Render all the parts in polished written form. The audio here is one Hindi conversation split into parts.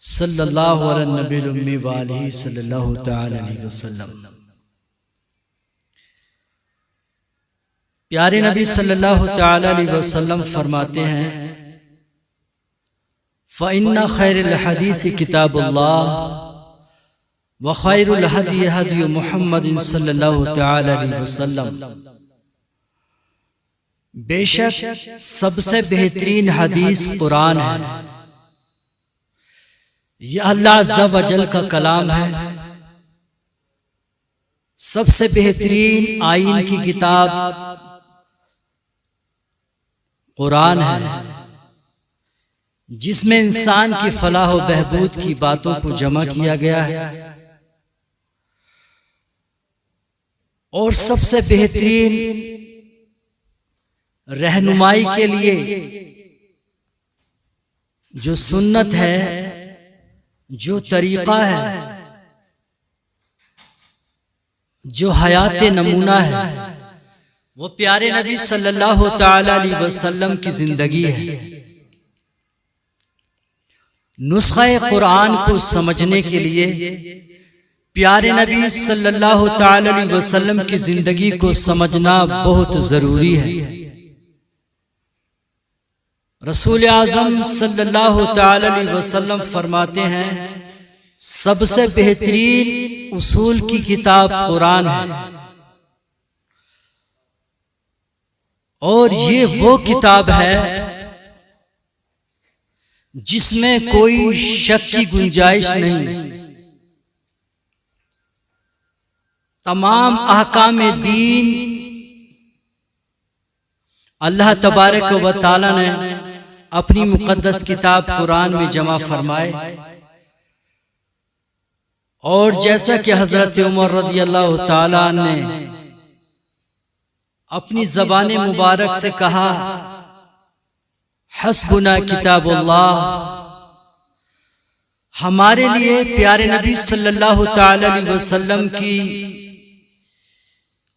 सल्लल्लाहु अलैहि नबील उम्मी व आलिहि सल्लल्लाहु तआला अलैहि वसल्लम। प्यारे नबी सल्लल्लाहु तआला अलैहि वसल्लम फरमाते हैं, फ़इन्ना खैरुल हदीस किताबुल्लाह व खैरुल हदी हदी मुहम्मदिन सल्लल्लाहु तआला अलैहि वसल्लम। बेशक सबसे बेहतरीन हदीस कुरान है। यह अल्लाह अज़्ज़ा व जल का कलाम है। सबसे बेहतरीन आईन की किताब कुरान है, जिसमें इंसान की फलाह व बहबूद की बातों को जमा किया गया है। और सबसे बेहतरीन रहनुमाई के लिए जो सुन्नत है, जो तरीक़ा है, जो हयात नमूना है, वो प्यारे नबी सल्लल्लाहु तआला अलैहि वसल्लम की जिंदगी है। नुस्ख़े कुरान को समझने के लिए प्यारे नबी सल्लल्लाहु तआला अलैहि वसल्लम की जिंदगी को समझना बहुत जरूरी है। रसूल आज़म सल्लल्लाहु तआला अलैहि वसल्लम फरमाते हैं, सबसे बेहतरीन उसूल की किताब कुरान है। और ये वो किताब है जिसमें कोई शक की गुंजाइश नहीं। तमाम अहकाम दीन अल्लाह तबारक व तआला ने अपनी मुक़द्दस किताब कुरान में जमा फरमाए। और जैसा कि हजरत उमर रज़ियल्लाहु ताला ने अपनी ज़बान मुबारक से कहा, हस्बुना किताबुल्लाह, हमारे लिए प्यारे नबी सल्लल्लाहु ताला अलैहि वसल्लम की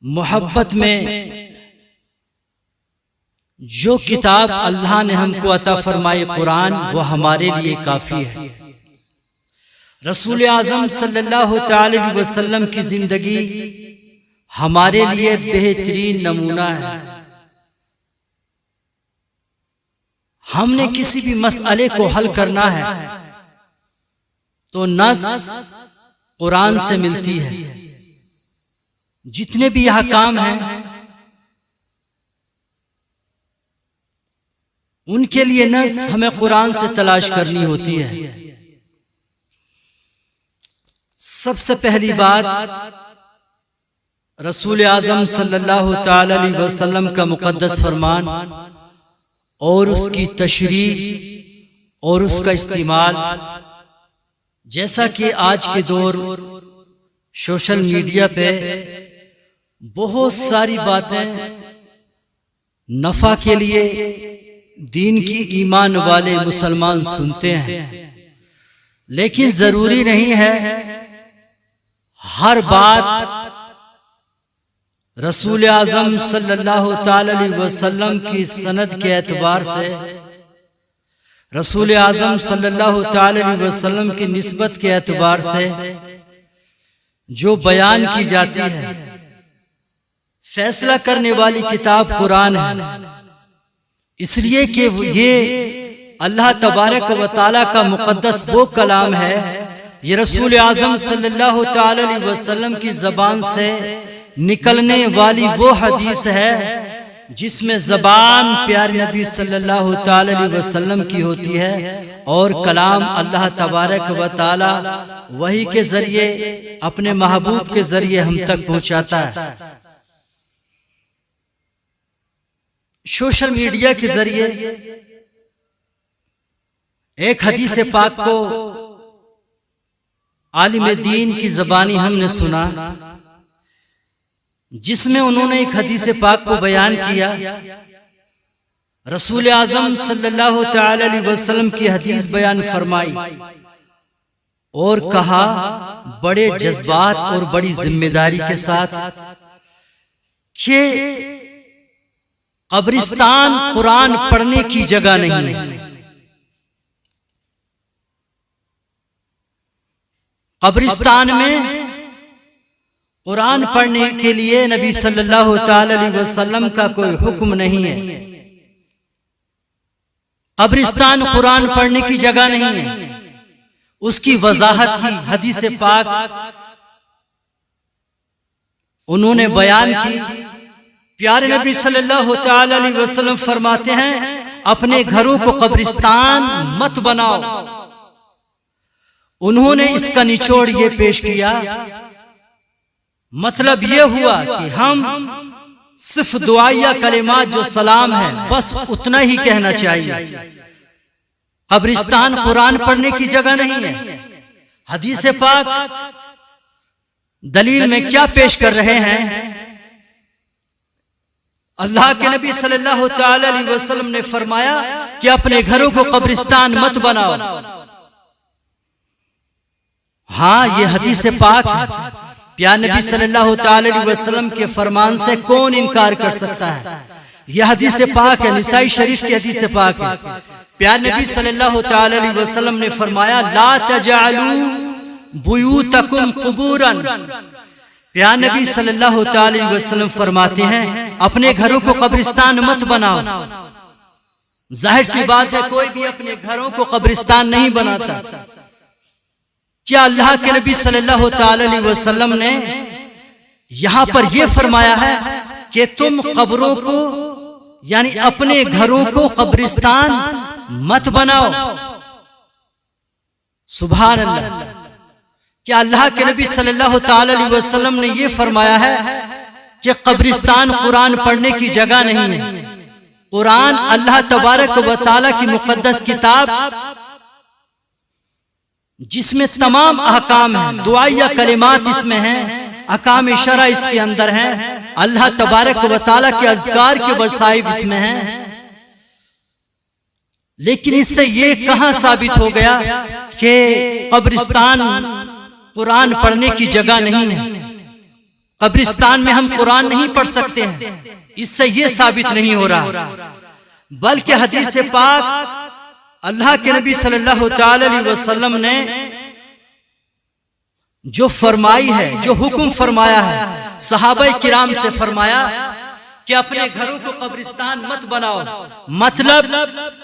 मोहब्बत में जो किताब अल्लाह ने हमको अता फरमाई कुरान, वो हमारे लिए काफी है। रसूल आज़म सल्लल्लाहु तआला अलैहि वसल्लम की जिंदगी हमारे लिए बेहतरीन नमूना है। हमने किसी भी मसले को हल करना है तो नस कुरान से मिलती है। जितने भी यह काम हैं उनके लिए नस हमें कुरान से तलाश करनी होती है। सबसे पहली बात, रसूल आज़म सल्लल्लाहु तआला अलैहि वसल्लम का मुक़द्दस फरमान और उसकी तशरीह और उसका इस्तेमाल। जैसा कि आज के दौर सोशल मीडिया पे बहुत सारी बातें नफा के लिए दीन की ईमान वाले मुसलमान सुनते हैं, लेकिन जरूरी नहीं है हर बात रसूल आज़म सल्लल्लाहु तआला अलैहि वसल्लम की सनद के एतबार से, रसूल आज़म सल्लल्लाहु तआला अलैहि वसल्लम की निस्बत के एतबार से जो बयान की जाती है। फैसला करने वाली किताब कुरान है, इसलिए कि ये अल्लाह तबारक व तआला का मुक़द्दस वो कलाम है। ये रसूल आज़म सल्लल्लाहु तआला अलैहि वसल्लम की ज़बान से निकलने वाली वो हदीस है जिसमें ज़बान प्यारे नबी सल्लल्लाहु तआला अलैहि वसल्लम की होती है और कलाम अल्लाह तबारक व तआला वही के जरिए अपने महबूब के जरिए हम तक पहुंचाता है। सोशल मीडिया के जरिए एक हदीस पाक को आलिम दीन की ज़बानी हमने सुना, जिसमें उन्होंने एक हदीस पाक को बयान किया। रसूल आज़म सल्लल्लाहु तआला अलैहि वसल्लम की हदीस बयान फरमाई और कहा बड़े जज्बात और बड़ी जिम्मेदारी के साथ कि कब्रिस्तान कुरान पढ़ने की जगह नहीं है। कब्रिस्तान में कुरान पढ़ने के लिए नबी सल्लल्लाहु अलैहि वसल्लम का कोई हुक्म नहीं है। कब्रिस्तान कुरान पढ़ने की जगह नहीं है। उसकी वजाहत की हदीस पाक उन्होंने बयान की। प्यारे नबी सल्लल्लाहु अलैहि वसल्लम फरमाते हैं, अपने घरों को कब्रिस्तान मत बनाओ। उन्होंने इसका निचोड़ ये पेश किया, मतलब ये हुआ कि हम सिर्फ दुआया कलिमात जो सलाम है बस उतना ही कहना चाहिए। कब्रिस्तान कुरान पढ़ने की जगह नहीं है। हदीस पाक दलील में क्या पेश कर रहे हैं? अल्लाह के नबी सल्लल्लाहु अलैहि वसल्लम ने फरमाया कि अपने घरों को कब्रिस्तान मत बनाओ। हाँ, ये हदीस पाक है। प्यारे नबी सल्लल्लाहु अलैहि वसल्लम के फरमान से कौन इनकार कर सकता है? यह हदीस पाक है, निसाई शरीफ की हदीस पाक है। प्यारे नबी सल्लल्लाहु अलैहि वसल्लम ने फरमाया, ला तजअलू बुयूतकुम कुबूरन। प्यारे नबी सल्लल्लाहु अलैहि वसल्लम फरमाते हैं, अपने घरों को कब्रिस्तान मत बनाओ। जाहिर सी बात है, कोई भी अपने घरों को कब्रिस्तान नहीं बनाता। क्या अल्लाह के नबी सल्लल्लाहु अलैहि वसल्लम ने यहां पर यह फरमाया है कि तुम कब्रों को यानी अपने घरों को कब्रिस्तान मत बनाओ? सुभान अल्लाह। क्या अल्लाह के नबी सल्लल्लाहु अलैहि वसल्लम ने यह फरमाया है कि कब्रिस्तान कुरान पढ़ने की जगह नहीं है? कुरान अल्लाह तबारक व तआला की मुकद्दस किताब जिसमें तमाम अहकाम हैं, दुआया कलिमात इसमें हैं, अहकाम शरा इसके अंदर हैं, अल्लाह तबारक व तआला के अज़कार के वसाइब इसमें हैं। लेकिन इससे ये कहां साबित हो गया कि कब्रिस्तान कुरान पढ़ने की जगह नहीं है? कब्रिस्तान में हम कुरान नहीं पढ़ सकते हैं, इससे ये साबित नहीं हो रहा। बल्कि हदीस पाक अल्लाह के नबी सल्लल्लाहु अलैहि वसल्लम ने जो फरमाई है, जो हुक्म फरमाया है, सहाबाए किराम से फरमाया कि अपने घरों को कब्रिस्तान मत बनाओ। मतलब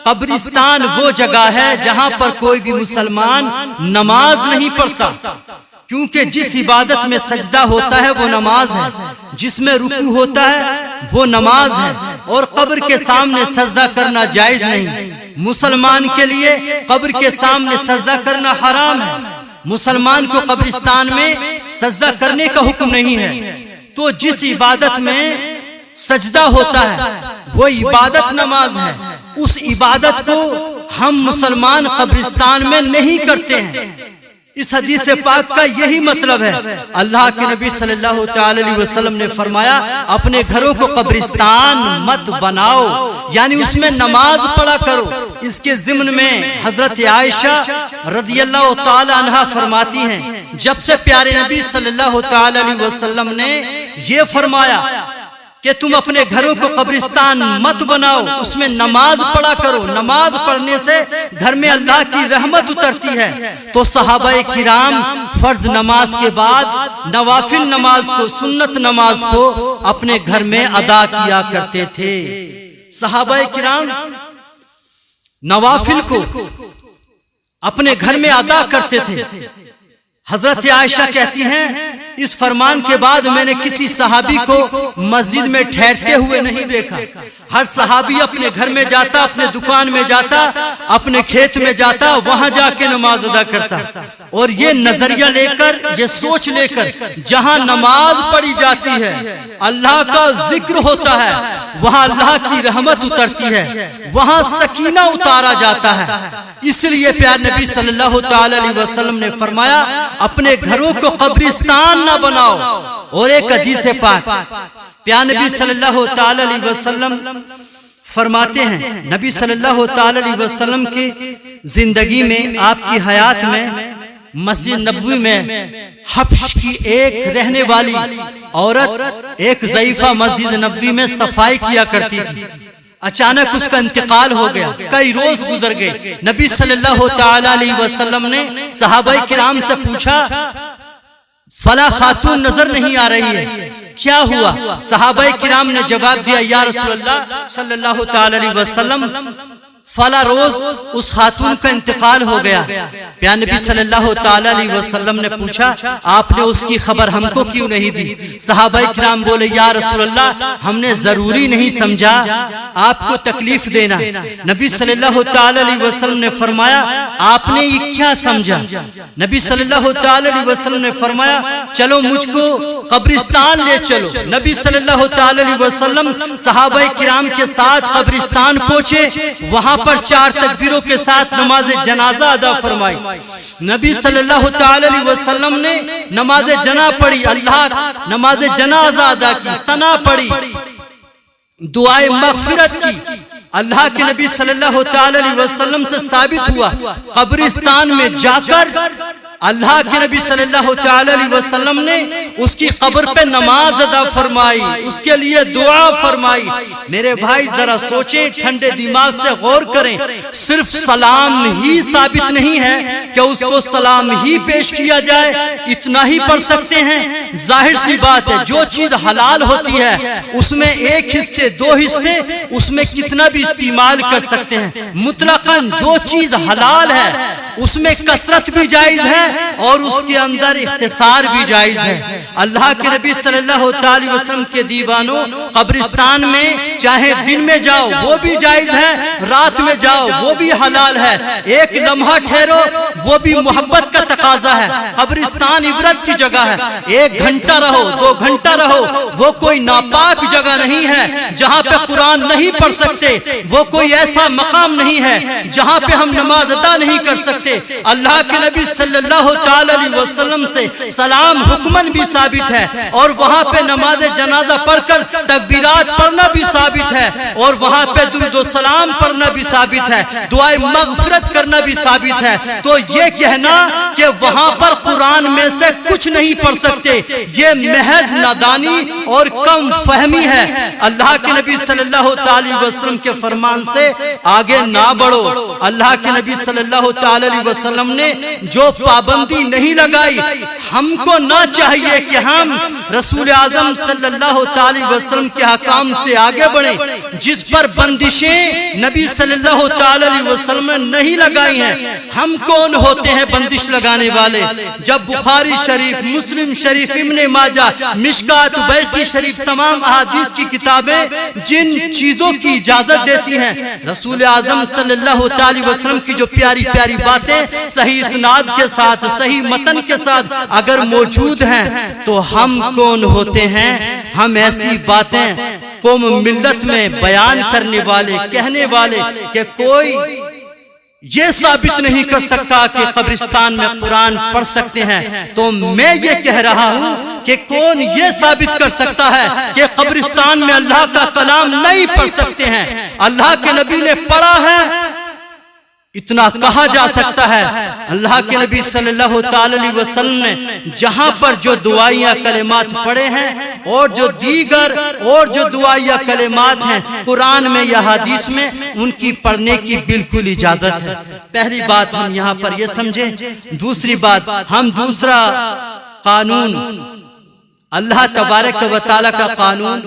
कब्रिस्तान वो जगह है जहां पर कोई भी मुसलमान नमाज नहीं पढ़ता, क्योंकि जिस इबादत में सजदा होता है वो नमाज है, जिसमें रुकू होता है वो नमाज है, और कब्र के सामने सजदा करना जायज नहीं। मुसलमान के लिए कब्र के सामने सजदा करना हराम है। मुसलमान को कब्रिस्तान में सजदा करने का हुक्म नहीं है। तो जिस इबादत में सजदा होता है वो इबादत नमाज है। उस इबादत को हम मुसलमान कब्रिस्तान में नहीं करते हैं। इस हदीस पाक का यही मतलब है। अल्लाह के नबी सल्लल्लाहु अलैहि वसल्लम ने फरमाया, अपने घरों को कब्रिस्तान मत बनाओ, यानी उसमें नमाज पढ़ा करो। इसके ज़िम्न में हजरत आयशा रदियल्लाहु ताला अन्हा फरमाती हैं, जब से प्यारे नबी सल्लल्लाहु अलैहि वसल्लम ने ये फरमाया कि तुम अपने घरों को कब्रिस्तान मत बनाओ, उसमें नमाज पढ़ा करो, नमाज पढ़ने से घर में अल्लाह की रहमत उतरती है, तो सहाबाए किराम फर्ज नमाज के बाद नवाफिल नमाज को, सुन्नत नमाज को अपने घर में अदा किया करते थे। सहाबाए किराम नवाफिल को अपने घर में अदा करते थे। हजरत आयशा कहती हैं, इस फरमान के बाद मैंने किसी सहाबी को मस्जिद में ठहरते हुए नहीं देखा। हर सहाबी अपने घर में जाता, अपने दुकान में जाता, अपने खेत में जाता, वहां जाके नमाज अदा करता। और ये नजरिया लेकर, ये सोच लेकर, जहां नमाज पढ़ी जाती है, अल्लाह का जिक्र होता है, वहां अल्लाह की रहमत उतरती है, वहां सकीना उतारा जाता है। इसलिए प्यारे नबी सल्लल्लाहु अलैहि वसल्लम ने फरमाया, अपने घरों को कब्रिस्तान ना बनाओ। और एक हदीस पाक प्यारे नबी सल्लल्लाहु अलैहि वसल्लम फरमाते हैं, नबी सल्लल्लाहु अलैहि वसल्लम की जिंदगी में, आपकी हयात में, मस्जिद नबवी में हब्श की एक रहने वाली औरत एक ज़ईफ़ा मस्जिद नबवी में सफाई किया करती थी। अचानक उसका इंतकाल हो गया। कई रोज गुजर गए। नबी सल्लल्लाहु ताला अलैहि वसल्लम ने सहाबाए किराम से पूछा, फला खातून नजर नहीं आ रही है, क्या हुआ? सहाबाए किराम ने जवाब दिया, या रसूलल्लाह सल्लल्लाहु ताला अलैहि वसल्लम, फला रोज उस खातून का इंतकाल हो गया। प्यारे नबी सल्लल्लाहु ताला अलैहि वसल्लम ने पूछा, आपने उसकी खबर हमको क्यों नहीं दी? सहाबाए किराम बोले, या रसूलल्लाह, हमने जरूरी नहीं समझा आपको तकलीफ देना। नबी सल्लल्लाहु ताला अलैहि वसल्लम ने फरमाया, आपने ये क्या समझा? नबी सल्लल्लाहु ताला अलैहि वसल्लम ने फरमाया, चलो मुझको कब्रिस्तान ले चलो। नबी सल्लल्लाहु ताला अलैहि वसल्लम सहाबाए किराम के साथ कब्रिस्तान पहुंचे। वहां पर 4 तकबीरों के साथ नमाज जनाजा अदा फरमाई। नबी सल्लल्लाहु ताला अलैहि वसल्लम ने नमाज जना पढ़ी, अल्लाह नमाज जनाजा अदा की, सना पढ़ी, दुआए मगफिरत की। अल्लाह के नबी सल्लल्लाहु ताला अलैहि वसल्लम से साबित हुआ, कब्रिस्तान में जाकर अल्लाह के नबी सल्लल्लाहु ताला अलैहि वसल्लम ने उसकी कब्र पे नमाज अदा फरमाई, उसके लिए दुआ फरमाई। मेरे भाई जरा सोचें, ठंडे दिमाग से गौर करें। सिर्फ सलाम ही साबित नहीं है कि उसको सलाम ही पेश किया जाए, इतना ही पढ़ सकते हैं। जाहिर सी बात है, जो चीज हलाल होती है उसमें एक हिस्से 2 हिस्से उसमें कितना भी इस्तेमाल कर सकते हैं। मुतलकन जो चीज हलाल है उसमें कसरत भी जायज है और उसके अंदर इख्तिसार भी जायज है। अल्लाह के नबी सल्लल्लाहु अलैहि वसल्लम के दीवानों, कब्रिस्तान में चाहे दिन में जाओ वो भी जायज है, रात में जाओ वो भी हलाल है। एक लम्हा ठहरो वो भी मोहब्बत का तकाजा है। कब्रिस्तान इबरत की जगह है। 1 घंटा रहो, 2 घंटा रहो, वो कोई नापाक जगह नहीं है जहाँ पे कुरान नहीं पढ़ सकते। वो कोई ऐसा मकाम नहीं है जहाँ पे हम नमाज अदा नहीं कर सकते। अल्लाह के नबी सल्लल्लाहु ताला अलैहि वसल्लम से सलाम हुक्मन भी साबित है और वहाँ पे नमाज जनाजा पढ़कर तकबीरात पढ़ना भी साबित है और वहाँ पे दुरूद और सलाम पढ़ना भी साबित है, दुआए मगफिरत करना भी साबित है। तो ये कहना कि वहाँ पर कुरान में से कुछ नहीं पढ़ सकते, ये महज नादानी और कम फहमी है। अल्लाह के नबी सल्लल्लाहु ताला अलैहि वसल्लम के फरमान से आगे ना बढ़ो। अल्लाह के नबी सल्लल्लाहु ताला अलैहि वसल्लम ने जो पाबंदी नहीं लगाई, हमको ना चाहिए कि हम रसूल आजम सल्लल्लाहु ताला अलैहि वसल्लम के हकाम से आगे बढ़े। जिस पर बंदिशें नबी सल्लल्लाहु ताला अलैहि वसल्लम ने नहीं लगाई हैं, हम कौन होते हैं बंदिश लगाने वाले? जब बुखारी शरीफ, मुस्लिम शरीफ, इब्ने माजा, मिशकात, बैकी शरीफ, तमाम अहादीस की किताबें जिन चीजों की इजाजत देती हैं, रसूल आजम सल्लल्लाहु ताला अलैहि वसल्लम की जो प्यारी प्यारी बातें सही इस्नाद के साथ, सही मतन के साथ अगर मौजूद हैं, तो हम कौन होते हैं? हम ऐसी बातें कौम मिल्लत में बयान करने वाले, कहने वाले कि कोई ये साबित नहीं कर सकता कि कब्रिस्तान में कुरान पढ़ सकते हैं। तो मैं ये कह रहा हूं कि कौन ये साबित कर सकता है कि कब्रिस्तान में अल्लाह का कलाम नहीं पढ़ सकते हैं? अल्लाह के नबी ने पढ़ा है, इतना कहा जा सकता है। अल्लाह के नबी सल्लल्लाहु ताला अलैहि वसल्लम ने जहां पर जो दुआइयां कलिमात पढ़े हैं और जो दीगर और जो दुआइयां कलिमात हैं कुरान में या हदीस में, उनकी पढ़ने की बिल्कुल इजाजत है। पहली बात हम यहाँ पर ये समझें। दूसरी बात, हम दूसरा कानून, अल्लाह तबारक व तआला का कानून